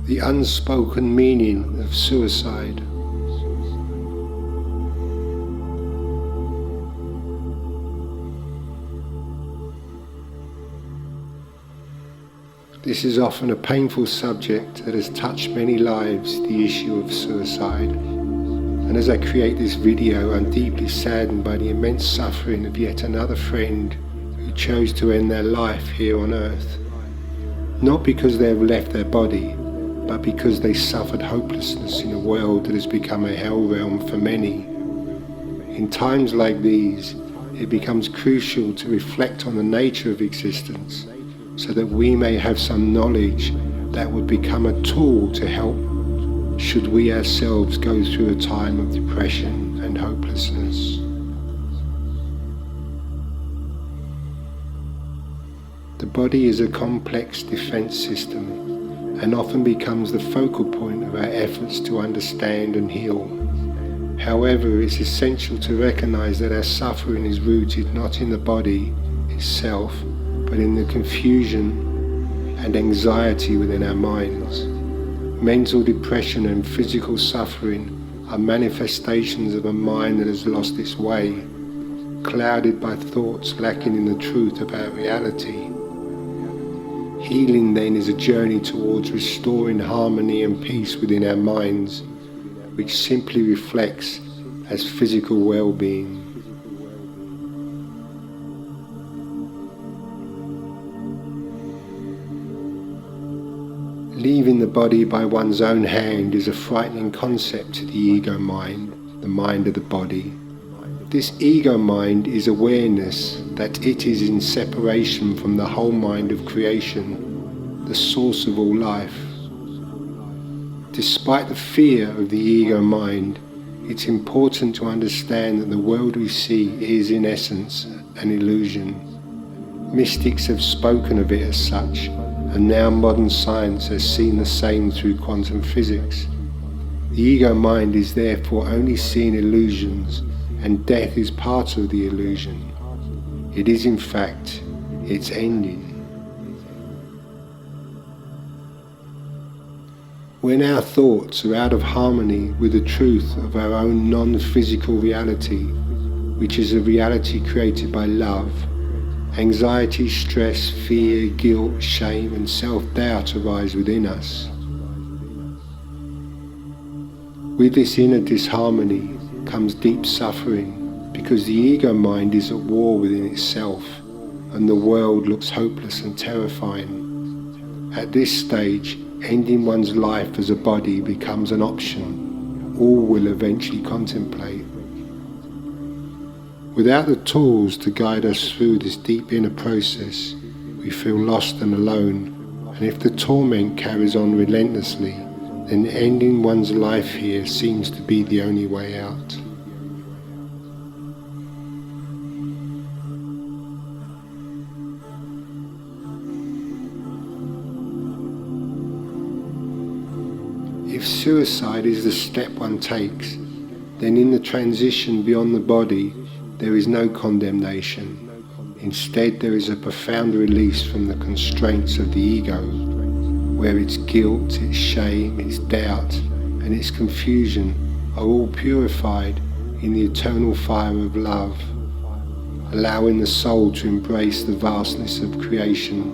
the unspoken meaning of suicide. This is often a painful subject that has touched many lives, the issue of suicide. And as I create this video, I'm deeply saddened by the immense suffering of yet another friend who chose to end their life here on earth. Not because they have left their body, but because they suffered hopelessness in a world that has become a hell realm for many. In times like these, it becomes crucial to reflect on the nature of existence, so that we may have some knowledge that would become a tool to help should we ourselves go through a time of depression and hopelessness. The body is a complex defense system and often becomes the focal point of our efforts to understand and heal. However, it's essential to recognize that our suffering is rooted not in the body itself, but in the confusion and anxiety within our minds. Mental depression and physical suffering are manifestations of a mind that has lost its way, clouded by thoughts lacking in the truth about reality. Healing then is a journey towards restoring harmony and peace within our minds, which simply reflects as physical well-being. Leaving the body by one's own hand is a frightening concept to the ego mind, the mind of the body. This ego mind is awareness that it is in separation from the whole mind of creation, the source of all life. Despite the fear of the ego mind, it's important to understand that the world we see is in essence an illusion. Mystics have spoken of it as such, and now modern science has seen the same through quantum physics. The ego mind is therefore only seeing illusions, and death is part of the illusion. It is in fact its ending. When our thoughts are out of harmony with the truth of our own non-physical reality, which is a reality created by love, anxiety, stress, fear, guilt, shame and self-doubt arise within us. With this inner disharmony comes deep suffering, because the ego mind is at war within itself and the world looks hopeless and terrifying. At this stage, ending one's life as a body becomes an option all will eventually contemplate. Without the tools to guide us through this deep inner process, we feel lost and alone, and if the torment carries on relentlessly, then ending one's life here seems to be the only way out. If suicide is the step one takes, then in the transition beyond the body, there is no condemnation. Instead, there is a profound release from the constraints of the ego, where its guilt, its shame, its doubt, and its confusion are all purified in the eternal fire of love, allowing the soul to embrace the vastness of creation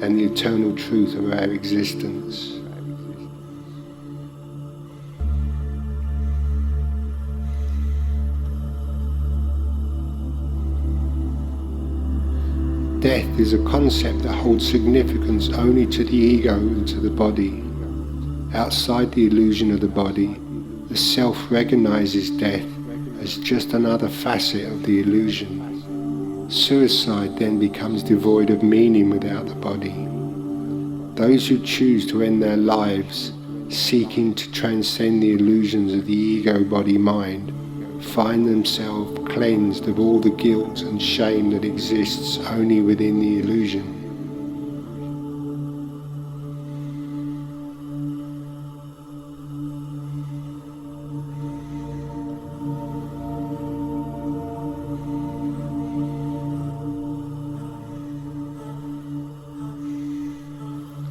and the eternal truth of our existence. Death is a concept that holds significance only to the ego and to the body. Outside the illusion of the body, the self recognizes death as just another facet of the illusion. Suicide then becomes devoid of meaning without the body. Those who choose to end their lives seeking to transcend the illusions of the ego-body-mind find themselves cleansed of all the guilt and shame that exists only within the illusion.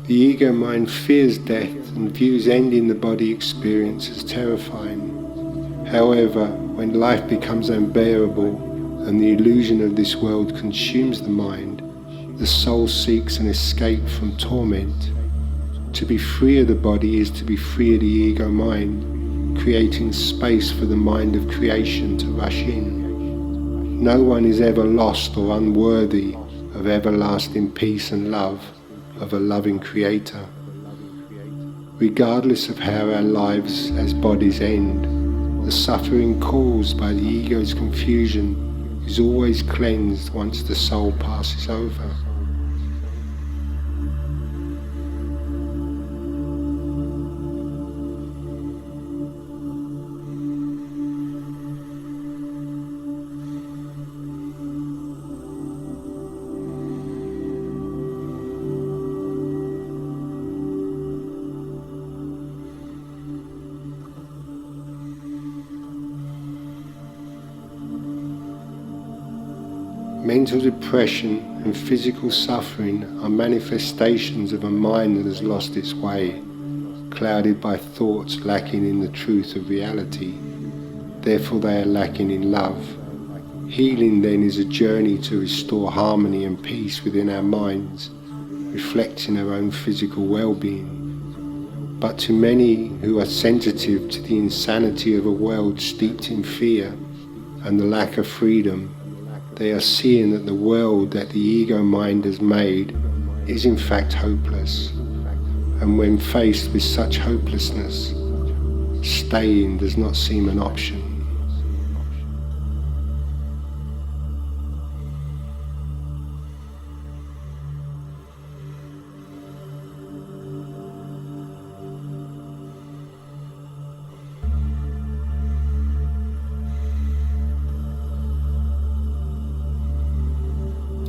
The ego mind fears death and views ending the body experience as terrifying. However, when life becomes unbearable and the illusion of this world consumes the mind, the soul seeks an escape from torment. To be free of the body is to be free of the ego mind, creating space for the mind of creation to rush in. No one is ever lost or unworthy of everlasting peace and love of a loving creator. Regardless of how our lives as bodies end, the suffering caused by the ego's confusion is always cleansed once the soul passes over. Mental depression and physical suffering are manifestations of a mind that has lost its way, clouded by thoughts lacking in the truth of reality. Therefore they are lacking in love. Healing then is a journey to restore harmony and peace within our minds, reflecting our own physical well-being. But to many who are sensitive to the insanity of a world steeped in fear and the lack of freedom, they are seeing that the world that the ego mind has made is in fact hopeless. And when faced with such hopelessness, staying does not seem an option.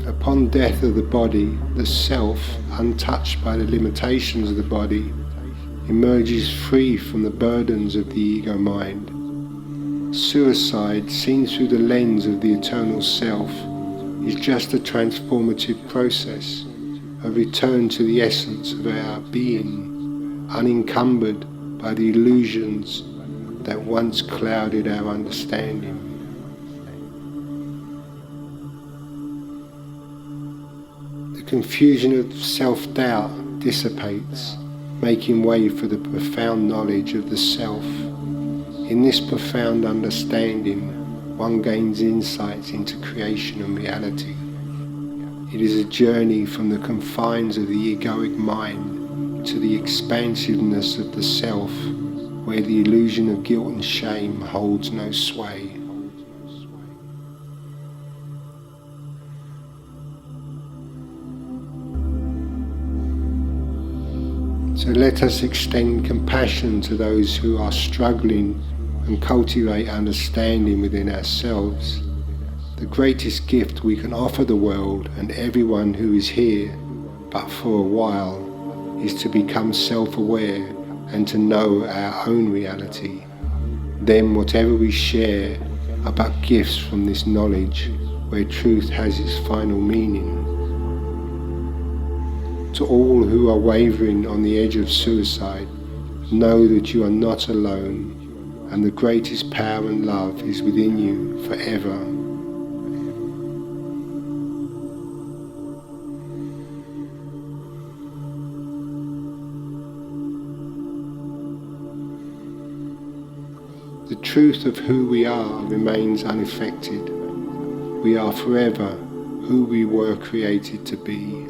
Upon death of the body, the self, untouched by the limitations of the body, emerges free from the burdens of the ego mind. Suicide, seen through the lens of the eternal self, is just a transformative process, a return to the essence of our being, unencumbered by the illusions that once clouded our understanding. Confusion of self-doubt dissipates, making way for the profound knowledge of the self. In this profound understanding, one gains insights into creation and reality. It is a journey from the confines of the egoic mind to the expansiveness of the self, where the illusion of guilt and shame holds no sway. So let us extend compassion to those who are struggling and cultivate understanding within ourselves. The greatest gift we can offer the world and everyone who is here, but for a while, is to become self-aware and to know our own reality. Then whatever we share are but gifts from this knowledge where truth has its final meaning. To all who are wavering on the edge of suicide, know that you are not alone, and the greatest power and love is within you forever. The truth of who we are remains unaffected. We are forever who we were created to be.